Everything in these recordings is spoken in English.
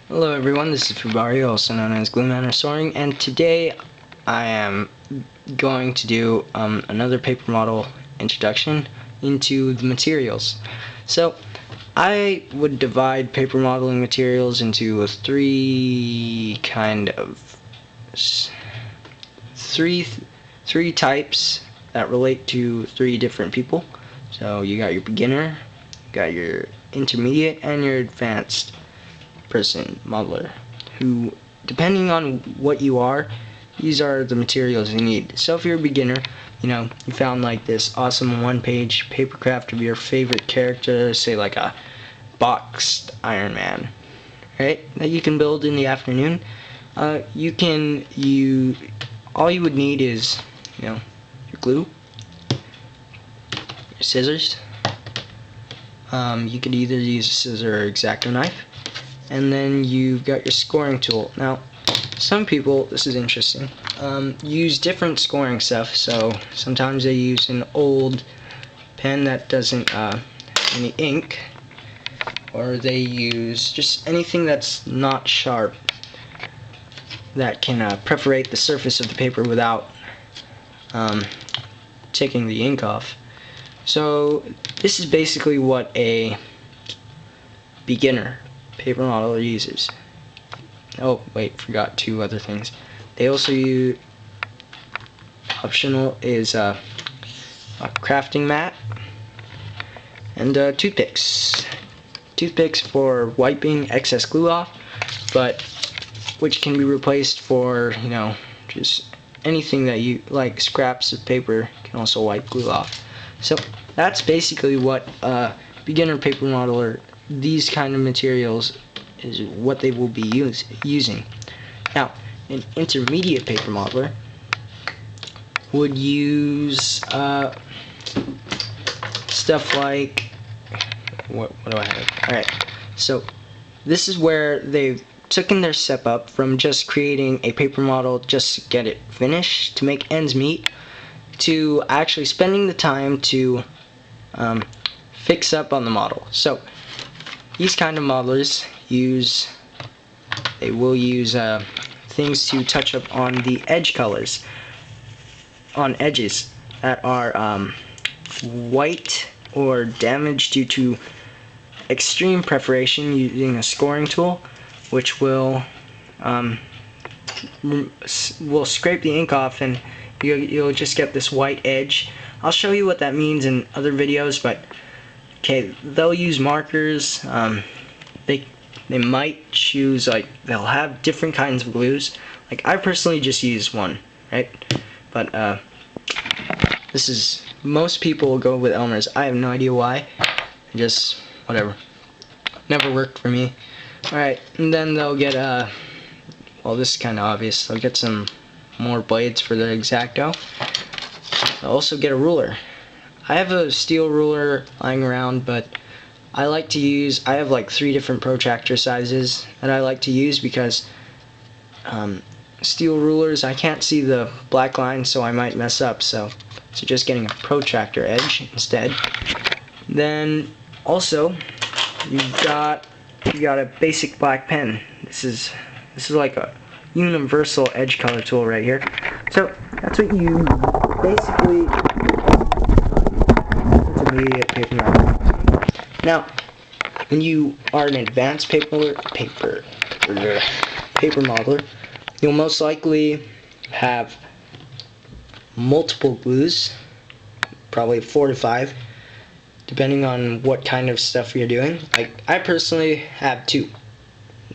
Hello everyone, this is Fubario, also known as Glueman or Soaring, and today I am going to do another paper model introduction into the materials. So I would divide paper modeling materials into three types that relate to three different people. So you got your beginner, you got your intermediate, and your advanced person modeler, who, depending on what you are, these are the materials you need. So if you're a beginner, you found like this awesome one-page paper craft of your favorite character, say like a boxed Iron Man, right, that you can build in the afternoon. All you would need is your glue, your scissors. You could either use a scissor or X-acto knife, and then you've got your scoring tool. Now, some people, this is interesting, use different scoring stuff. So sometimes they use an old pen that doesn't have any ink, or they use just anything that's not sharp that can perforate the surface of the paper without taking the ink off. So this is basically what a beginner paper modeler uses. Oh wait, forgot two other things. They also use, optional is a crafting mat and toothpicks. Toothpicks for wiping excess glue off, but which can be replaced for just anything that you like. Scraps of paper can also wipe glue off. So that's basically what beginner paper modeler, these kind of materials is what they will be using. Now, an intermediate paper modeler would use stuff like, what do I have? Alright, so this is where they've taken their step up from just creating a paper model just to get it finished, to make ends meet, to actually spending the time to fix up on the model. So these kind of modelers will use things to touch up on the edge colors, on edges that are white or damaged due to extreme perforation, using a scoring tool, which will scrape the ink off, and you'll just get this white edge. I'll show you what that means in other videos, but okay, they'll use markers. They might choose, like, they'll have different kinds of glues. Like, I personally just use one, right? But most people will go with Elmer's. I have no idea why. Just whatever. Never worked for me. Alright, and then they'll get well, this is kind of obvious. They'll get some more blades for their X-acto. They'll also get a ruler. I have a steel ruler lying around, but I have like 3 different protractor sizes that I like to use, because steel rulers, I can't see the black line, so I might mess up, so just getting a protractor edge instead. Then also you got a basic black pen. This is like a universal edge color tool right here. So that's what you basically intermediate paper modeler. Now, when you are an advanced paper modeler, you'll most likely have multiple glues, probably 4 to 5, depending on what kind of stuff you're doing. Like, I personally have 2.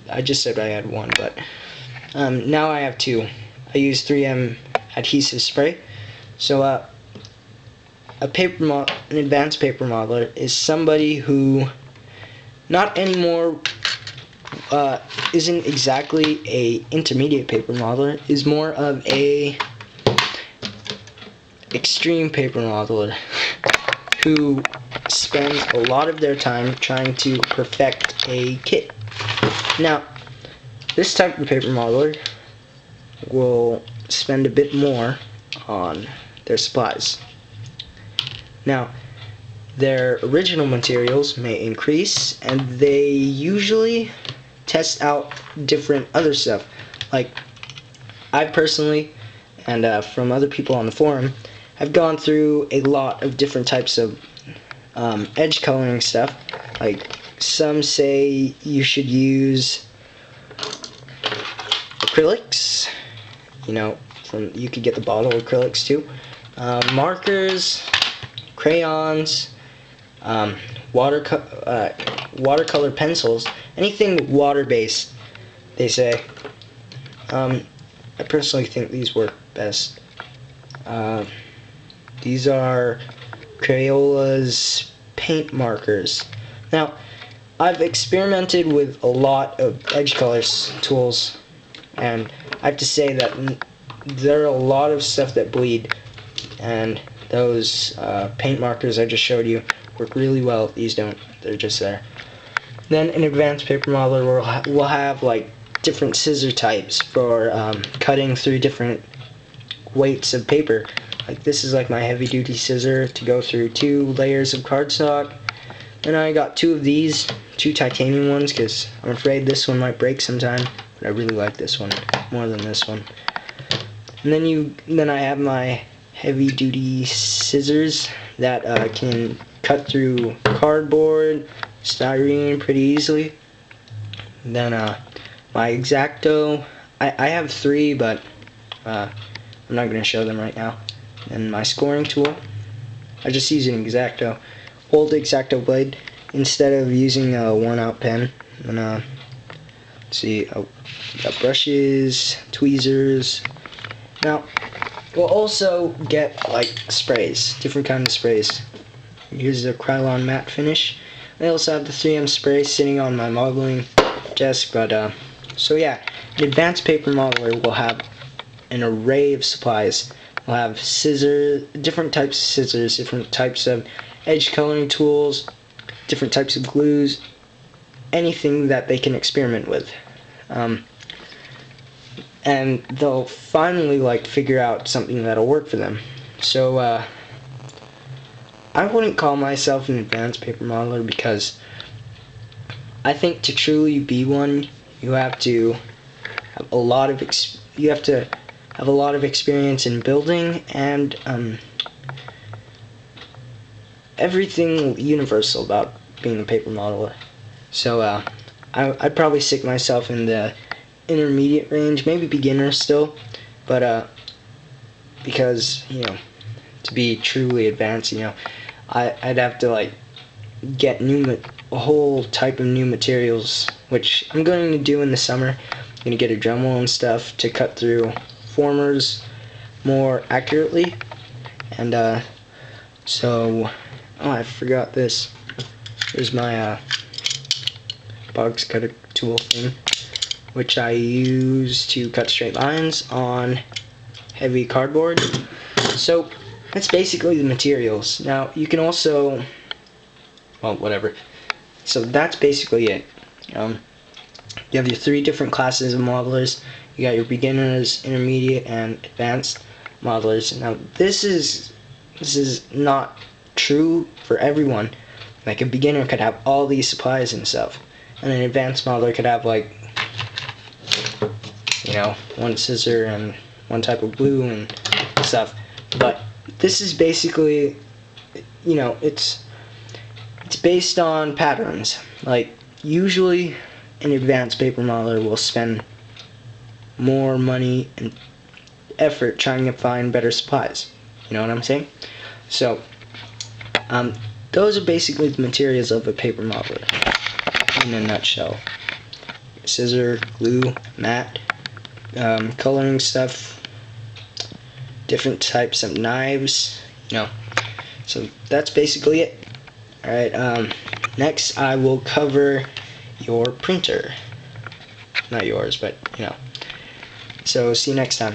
I just said I had 1, but now I have 2. I use 3M adhesive spray. So an advanced paper modeler is somebody who not anymore isn't exactly a intermediate paper modeler, is more of a extreme paper modeler who spends a lot of their time trying to perfect a kit. Now, this type of paper modeler will spend a bit more on their supplies. Now, their original materials may increase, and they usually test out different other stuff. Like, I personally, and from other people on the forum, have gone through a lot of different types of edge coloring stuff. Like, some say you should use acrylics. You know, you could get the bottle acrylics too. Markers, crayons, watercolor pencils, anything water-based, they say. I personally think these work best. These are Crayola's paint markers. Now, I've experimented with a lot of edge colors tools, and I have to say that there are a lot of stuff that bleed, and those paint markers I just showed you work really well. These don't, they're just there. Then in advanced paper modeler we'll have like different scissor types for cutting through different weights of paper. Like, this is like my heavy duty scissor to go through 2 layers of cardstock. And I got 2 of these, 2 titanium ones, because I'm afraid this one might break sometime, but I really like this one more than this one. And then I have my heavy duty scissors that can cut through cardboard, styrene pretty easily. Then my X-acto, I have 3, but I'm not going to show them right now. And my scoring tool, I just use an X-acto, old X-acto blade instead of using a worn-out pen. And let's see, got brushes, tweezers. Now, we'll also get like sprays, different kinds of sprays. Here's the Krylon matte finish. I also have the 3M spray sitting on my modeling desk. But so yeah, an advanced paper modeler will have an array of supplies. We'll have scissors, different types of scissors, different types of edge coloring tools, different types of glues, anything that they can experiment with. And they'll finally like figure out something that'll work for them. So I wouldn't call myself an advanced paper modeler, because I think to truly be one, you have to have a lot of experience in building and everything universal about being a paper modeler. So I'd probably stick myself in the intermediate range, maybe beginner still, but because, you know, to be truly advanced, you know, I'd have to like get a whole type of new materials, which I'm going to do in the summer. I'm going to get a dremel and stuff to cut through formers more accurately. And so, oh, I forgot this. Here's my box cutter tool thing, which I use to cut straight lines on heavy cardboard. So that's basically the materials. Now you can also, well, whatever. So that's basically it. You have your 3 different classes of modelers. You got your beginners, intermediate, and advanced modelers. Now this is not true for everyone. Like, a beginner could have all these supplies and stuff, and an advanced modeler could have, like, you know, 1 scissor and 1 type of glue and stuff. But this is basically, you know, it's based on patterns. Like, usually an advanced paper modeler will spend more money and effort trying to find better supplies. You know what I'm saying? So those are basically the materials of a paper modeler in a nutshell. Scissor, glue, mat, coloring stuff, different types of knives, you know. So that's basically it. Alright, next I will cover your printer. Not yours, but, you know. So see you next time.